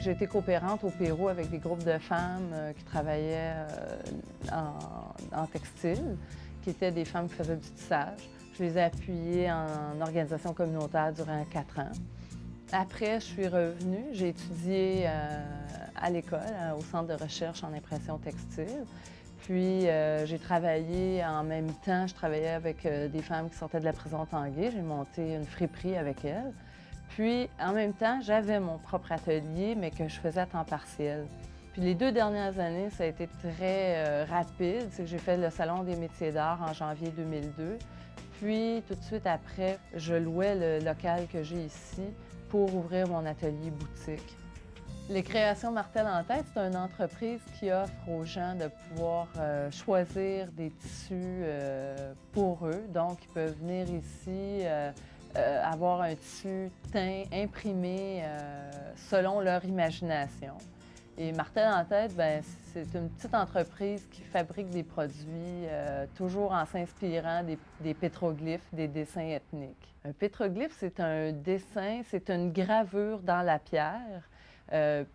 J'ai été coopérante au Pérou avec des groupes de femmes qui travaillaient en textile, qui étaient des femmes qui faisaient du tissage. Je les ai appuyées en organisation communautaire durant 4 ans. Après, je suis revenue, j'ai étudié à l'école, au Centre de recherche en impression textile. Puis, j'ai travaillé en même temps, je travaillais avec des femmes qui sortaient de la prison Tanguay. J'ai monté une friperie avec elles. Puis, en même temps, j'avais mon propre atelier, mais que je faisais à temps partiel. Puis les 2 dernières années, ça a été très rapide. C'est que j'ai fait le Salon des métiers d'art en janvier 2002. Puis, tout de suite après, je louais le local que j'ai ici pour ouvrir mon atelier boutique. Les Créations Martel en tête, c'est une entreprise qui offre aux gens de pouvoir choisir des tissus pour eux. Donc, ils peuvent venir ici, avoir un tissu teint, imprimé selon leur imagination. Et Martel en tête, c'est une petite entreprise qui fabrique des produits toujours en s'inspirant des pétroglyphes, des dessins ethniques. Un pétroglyphe, c'est un dessin, c'est une gravure dans la pierre.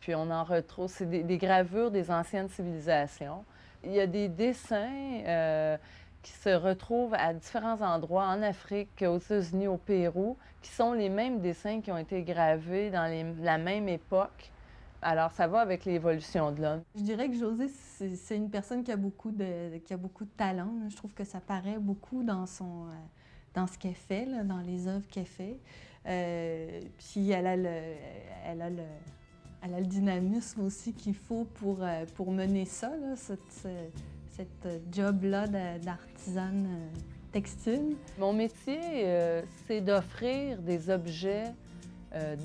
Puis on en retrouve, c'est des gravures des anciennes civilisations. Il y a des dessins qui se retrouvent à différents endroits, en Afrique, aux États-Unis, au Pérou, qui sont les mêmes dessins qui ont été gravés dans la même époque. Alors, ça va avec l'évolution de l'homme. Je dirais que Josée, c'est une personne qui a beaucoup de talent. Je trouve que ça paraît beaucoup dans ce qu'elle fait, là, dans les œuvres qu'elle fait. Puis elle a le dynamisme aussi qu'il faut pour mener ça, là, cette job-là d'artisane textile. Mon métier, c'est d'offrir des objets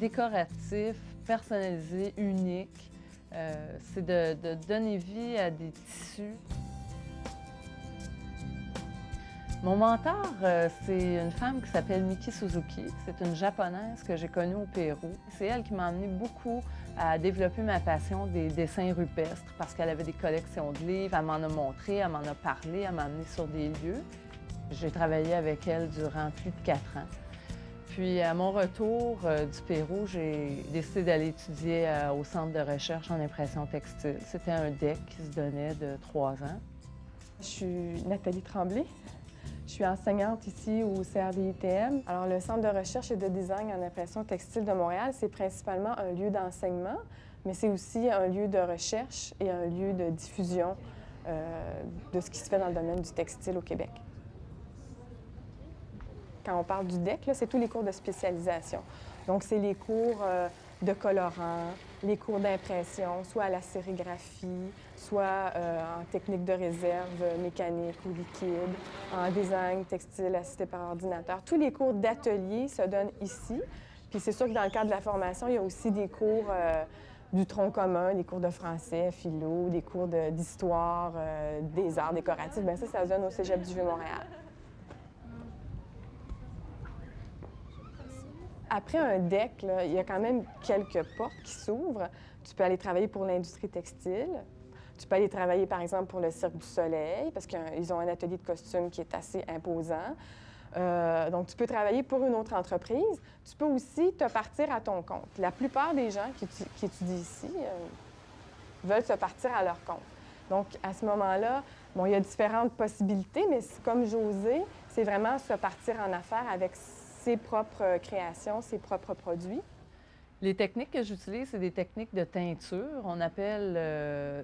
décoratifs, personnalisés, uniques. C'est de donner vie à des tissus. Mon mentor, c'est une femme qui s'appelle Miki Suzuki. C'est une Japonaise que j'ai connue au Pérou. C'est elle qui m'a amené beaucoup à développer ma passion des dessins rupestres parce qu'elle avait des collections de livres, elle m'en a montré, elle m'en a parlé, elle m'a amené sur des lieux. J'ai travaillé avec elle durant plus de 4 ans. Puis, à mon retour du Pérou, j'ai décidé d'aller étudier au Centre de recherche en impression textile. C'était un DEC qui se donnait de 3 ans. Je suis Nathalie Tremblay. Je suis enseignante ici au CRDITM. Alors, le Centre de recherche et de design en impression textile de Montréal, c'est principalement un lieu d'enseignement, mais c'est aussi un lieu de recherche et un lieu de diffusion de ce qui se fait dans le domaine du textile au Québec. Quand on parle du DEC, c'est tous les cours de spécialisation. Donc, c'est les cours de colorant, les cours d'impression, soit à la sérigraphie, soit en technique de réserve mécanique ou liquide, en design textile assisté par ordinateur. Tous les cours d'atelier se donnent ici. Puis c'est sûr que dans le cadre de la formation, il y a aussi des cours du tronc commun, des cours de français, philo, des cours d'histoire, des arts décoratifs. Bien ça se donne au Cégep du Vieux-Montréal. Après un DEC, là, il y a quand même quelques portes qui s'ouvrent. Tu peux aller travailler pour l'industrie textile. Tu peux aller travailler, par exemple, pour le Cirque du Soleil, parce qu'ils ont un atelier de costume qui est assez imposant. Donc, tu peux travailler pour une autre entreprise. Tu peux aussi te partir à ton compte. La plupart des gens qui étudient ici veulent se partir à leur compte. Donc, à ce moment-là, bon, il y a différentes possibilités, mais comme Josée, c'est vraiment se partir en affaires avec ses propres créations, ses propres produits. Les techniques que j'utilise, c'est des techniques de teinture. On appelle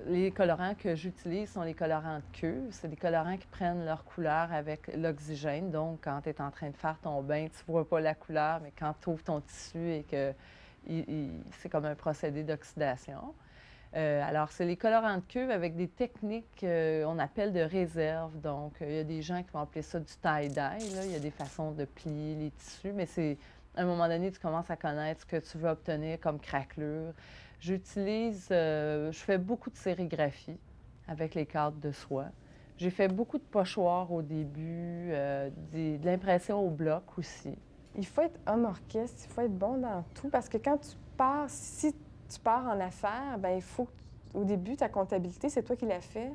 les colorants que j'utilise sont les colorants de cuve. C'est des colorants qui prennent leur couleur avec l'oxygène. Donc, quand tu es en train de faire ton bain, tu ne vois pas la couleur, mais quand tu ouvres ton tissu et que c'est comme un procédé d'oxydation. Alors, c'est les colorants de cuve avec des techniques on appelle de réserve. Donc, il y a des gens qui vont appeler ça du tie-dye. Il y a des façons de plier les tissus, mais c'est à un moment donné, tu commences à connaître ce que tu veux obtenir comme craquelure. Je fais beaucoup de sérigraphie avec les cadres de soie. J'ai fait beaucoup de pochoirs au début, de l'impression au bloc aussi. Il faut être homme orchestre, il faut être bon dans tout, parce que quand tu pars, si tu pars en affaires, bien, il faut qu'au début, ta comptabilité, c'est toi qui la fais.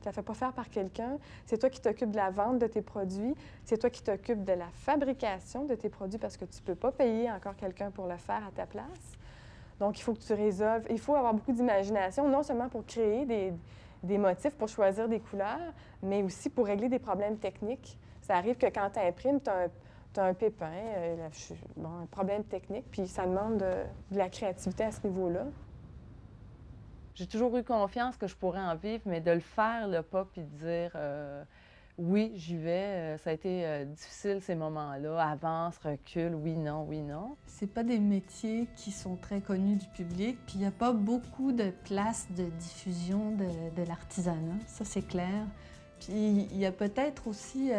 Tu ne la fais pas faire par quelqu'un. C'est toi qui t'occupes de la vente de tes produits. C'est toi qui t'occupes de la fabrication de tes produits parce que tu ne peux pas payer encore quelqu'un pour le faire à ta place. Donc, il faut que tu résolves. Il faut avoir beaucoup d'imagination, non seulement pour créer des motifs, pour choisir des couleurs, mais aussi pour régler des problèmes techniques. Ça arrive que quand tu imprimes, tu as un pépin, un problème technique, puis ça demande de la créativité à ce niveau-là. J'ai toujours eu confiance que je pourrais en vivre, mais de le faire, le pas, puis de dire oui, j'y vais. Ça a été difficile ces moments-là. Avance, recule, oui, non, oui, non. C'est pas des métiers qui sont très connus du public, puis il n'y a pas beaucoup de places de diffusion de l'artisanat, ça c'est clair. Puis il y a peut-être aussi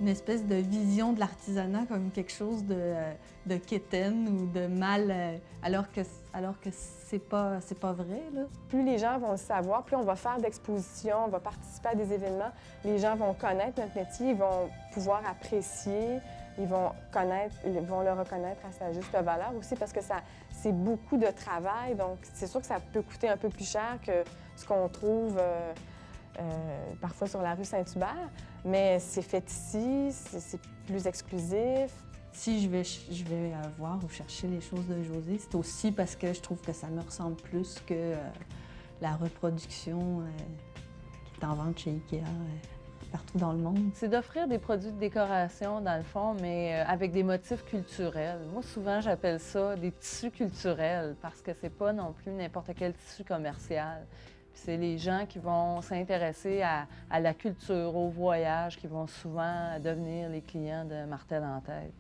une espèce de vision de l'artisanat comme quelque chose de quétaine ou de mal, alors que c'est pas vrai, là. Plus les gens vont le savoir, plus on va faire d'expositions, on va participer à des événements, les gens vont connaître notre métier, ils vont pouvoir apprécier, ils vont le reconnaître à sa juste valeur aussi parce que c'est beaucoup de travail, donc c'est sûr que ça peut coûter un peu plus cher que ce qu'on trouve parfois sur la rue Saint-Hubert, mais c'est fait ici, c'est plus exclusif. Si je vais voir ou chercher les choses de Josée, c'est aussi parce que je trouve que ça me ressemble plus que la reproduction qui est en vente chez Ikea partout dans le monde. C'est d'offrir des produits de décoration, dans le fond, mais avec des motifs culturels. Moi, souvent, j'appelle ça des tissus culturels parce que c'est pas non plus n'importe quel tissu commercial. C'est les gens qui vont s'intéresser à la culture, au voyage, qui vont souvent devenir les clients de Martel en tête.